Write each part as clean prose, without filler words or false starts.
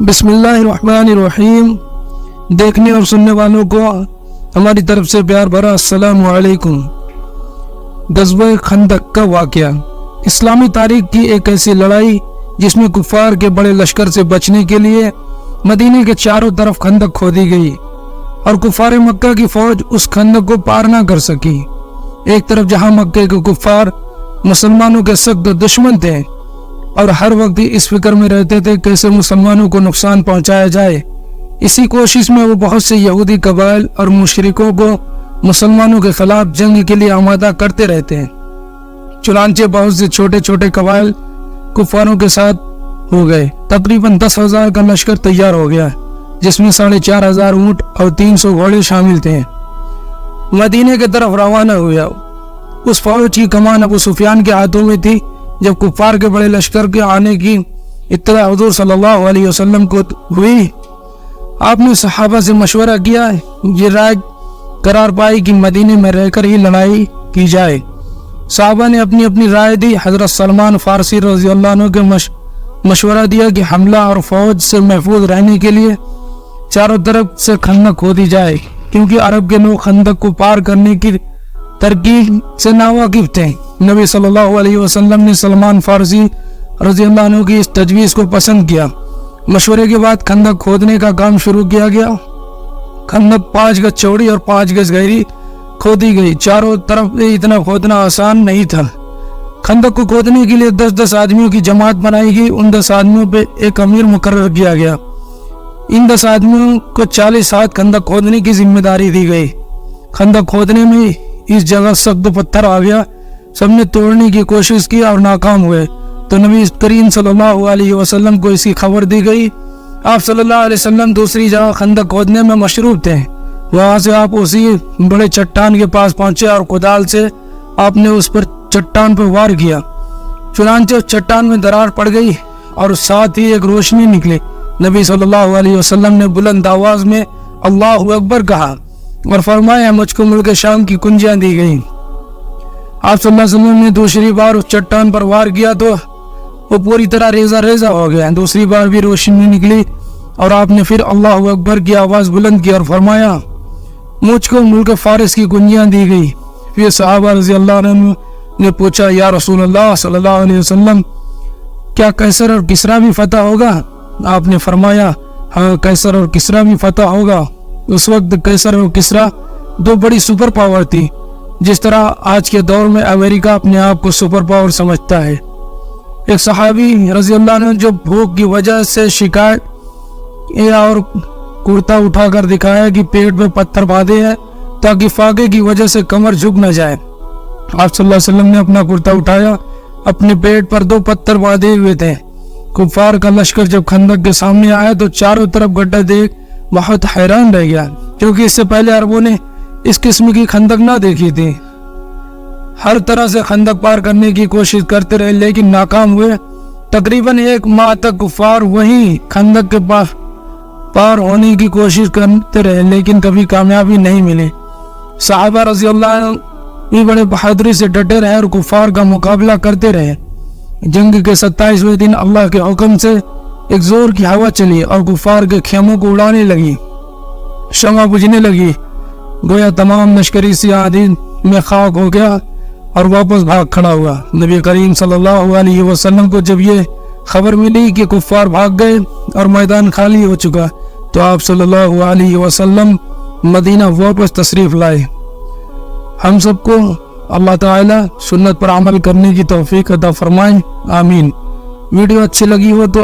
بسم اللہ الرحمن الرحیم۔ دیکھنے اور سننے والوں کو ہماری طرف سے پیار بھرا السلام علیکم۔ غزوہ خندق کا واقعہ اسلامی تاریخ کی ایک ایسی لڑائی جس میں کفار کے بڑے لشکر سے بچنے کے لیے مدینے کے چاروں طرف خندق کھودی گئی اور کفار مکہ کی فوج اس خندق کو پار نہ کر سکی۔ ایک طرف جہاں مکہ کے کفار مسلمانوں کے سخت دشمن تھے اور ہر وقت اس فکر میں رہتے تھے کیسے مسلمانوں کو نقصان پہنچایا جائے، اسی کوشش میں وہ بہت سے یہودی قبائل اور مشرکوں کو مسلمانوں کے خلاف جنگ کے لیے آمادہ کرتے رہتے ہیں۔ چنانچہ بہت سے چھوٹے چھوٹے قبائل کفاروں کے ساتھ ہو گئے۔ تقریباً 10,000 کا لشکر تیار ہو گیا جس میں 4,500 اونٹ اور 300 گھوڑے شامل تھے۔ مدینے کی طرف روانہ ہوا۔ اس فوج کی کمان ابو سفیان کے ہاتھوں میں تھی۔ جب کفار کے بڑے لشکر کے آنے کی اطلاع حضور صلی اللہ علیہ وسلم کو ہوئی، آپ نے صحابہ سے مشورہ کیا، یہ رائے قرار پائی کہ مدینے میں رہ کر ہی لڑائی کی جائے۔ صحابہ نے اپنی اپنی رائے دی۔ حضرت سلمان فارسی رضی اللہ عنہ کے مشورہ دیا کہ حملہ اور فوج سے محفوظ رہنے کے لیے چاروں طرف سے خندق کھودی جائے، کیونکہ عرب کے لوگ خندق کو پار کرنے کی ترکیب سے ناواقف تھے۔ نبی صلی اللہ علیہ وسلم نے سلمان فارسی رضی اللہ عنہ کی اس تجویز کو پسند کیا۔ مشورے کے بعد خندق کھودنے کا کام شروع کیا گیا۔ خندق 5 گز چوڑی اور 5 گز گہری کھودی گئی۔ چاروں طرف اتنا کھودنا آسان نہیں تھا۔ خندق کو کھودنے کے لیے 10 آدمیوں کی جماعت بنائی گئی۔ ان 10 آدمیوں پہ ایک امیر مقرر کیا گیا۔ ان 10 آدمیوں کو 40 ہاتھ خندق کھودنے کی ذمہ داری دی گئی۔ خندق کھودنے میں اس جگہ سخت پتھر آ گیا۔ سب نے توڑنے کی کوشش کی اور ناکام ہوئے، تو نبی کریم صلی اللہ علیہ وسلم کو اس کی خبر دی گئی۔ آپ صلی اللہ علیہ وسلم دوسری جگہ خندق کھودنے میں مشروف تھے۔ وہاں سے آپ اسی بڑے چٹان کے پاس پہنچے اور کدال سے آپ نے اس پر چٹان پر وار کیا۔ چنانچہ اس چٹان میں درار پڑ گئی اور ساتھ ہی ایک روشنی نکلی۔ نبی صلی اللہ علیہ وسلم نے بلند آواز میں اللہ اکبر کہا اور فرمایا، مجھ کو ملک شام کی کنجیاں دی گئیں۔ آپ صلی اللہ علیہ وسلم نے دوسری بار اس چٹان پر وار کیا تو وہ پوری طرح ریزہ ریزہ ہو گیا۔ دوسری بار بھی روشنی نکلی اور آپ نے پھر اللہ اکبر کی آواز بلند کی اور فرمایا، مجھ کو ملک فارس کی کنجیاں دی گئی۔ پھر صحابہ رضی اللہ عنہ نے پوچھا، یا رسول اللہ صلی اللہ علیہ وسلم، کیا قیصر اور کسریٰ بھی فتح ہوگا؟ آپ نے فرمایا، ہاں، قیصر اور کسریٰ بھی فتح ہوگا۔ اس وقت قیصر اور کسریٰ 2 بڑی سپر پاور تھی، جس طرح آج کے دور میں امریکہ اپنے آپ کو سپر پاور سمجھتا ہے۔ ایک صحابی رضی اللہ عنہ جو بھوک کی وجہ سے شکایت اور کرتا اٹھا کر دکھایا کہ پیٹ میں پتھر باندھے ہیں تاکہ فاقے کی وجہ سے کمر جھک نہ جائے۔ آپ صلی اللہ علیہ وسلم نے اپنا کرتا اٹھایا، اپنے پیٹ پر 2 پتھر باندھے ہوئے تھے۔ کفار کا لشکر جب خندق کے سامنے آیا تو چاروں طرف گڈھا دیکھ بہت حیران رہ گیا، کیونکہ اس سے پہلے عربوں نے اس قسم کی خندق نہ دیکھی تھی۔ ہر طرح سے خندق پار کرنے کی کوشش کرتے رہے لیکن ناکام ہوئے۔ تقریباً 1 ماہ تک کفار وہیں خندق کے پاس پار ہونے کی کوشش کرتے رہے لیکن کبھی کامیابی نہیں ملی۔ صحابہ رضی اللہ عنہ بھی بڑے بہادری سے ڈٹے رہے اور کفار کا مقابلہ کرتے رہے۔ جنگ کے 27ویں دن اللہ کے حکم سے ایک زور کی ہوا چلی اور کفار کے خیموں کو اڑانے لگی۔ شمع بجھنے لگی، گویا تمام لشکری سیاحی میں خاک ہو گیا اور واپس بھاگ کھڑا ہوا۔ نبی کریم صلی اللہ علیہ وسلم کو جب یہ خبر ملی کہ کفار بھاگ گئے اور میدان خالی ہو چکا تو آپ صلی اللہ علیہ وسلم مدینہ واپس تشریف لائے۔ ہم سب کو اللہ تعالی سنت پر عمل کرنے کی توفیق عطا فرمائے، آمین۔ ویڈیو اچھی لگی ہو تو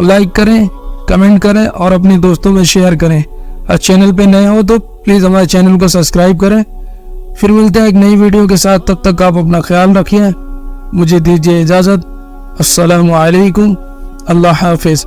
لائک کریں، کمنٹ کریں اور اپنے دوستوں میں شیئر کریں۔ اور چینل پہ نئے ہو تو پلیز ہمارے چینل کو سبسکرائب کریں۔ پھر ملتے ہیں ایک نئی ویڈیو کے ساتھ، تب تک آپ اپنا خیال رکھیں۔ مجھے دیجیے اجازت۔ السلام علیکم، اللہ حافظ۔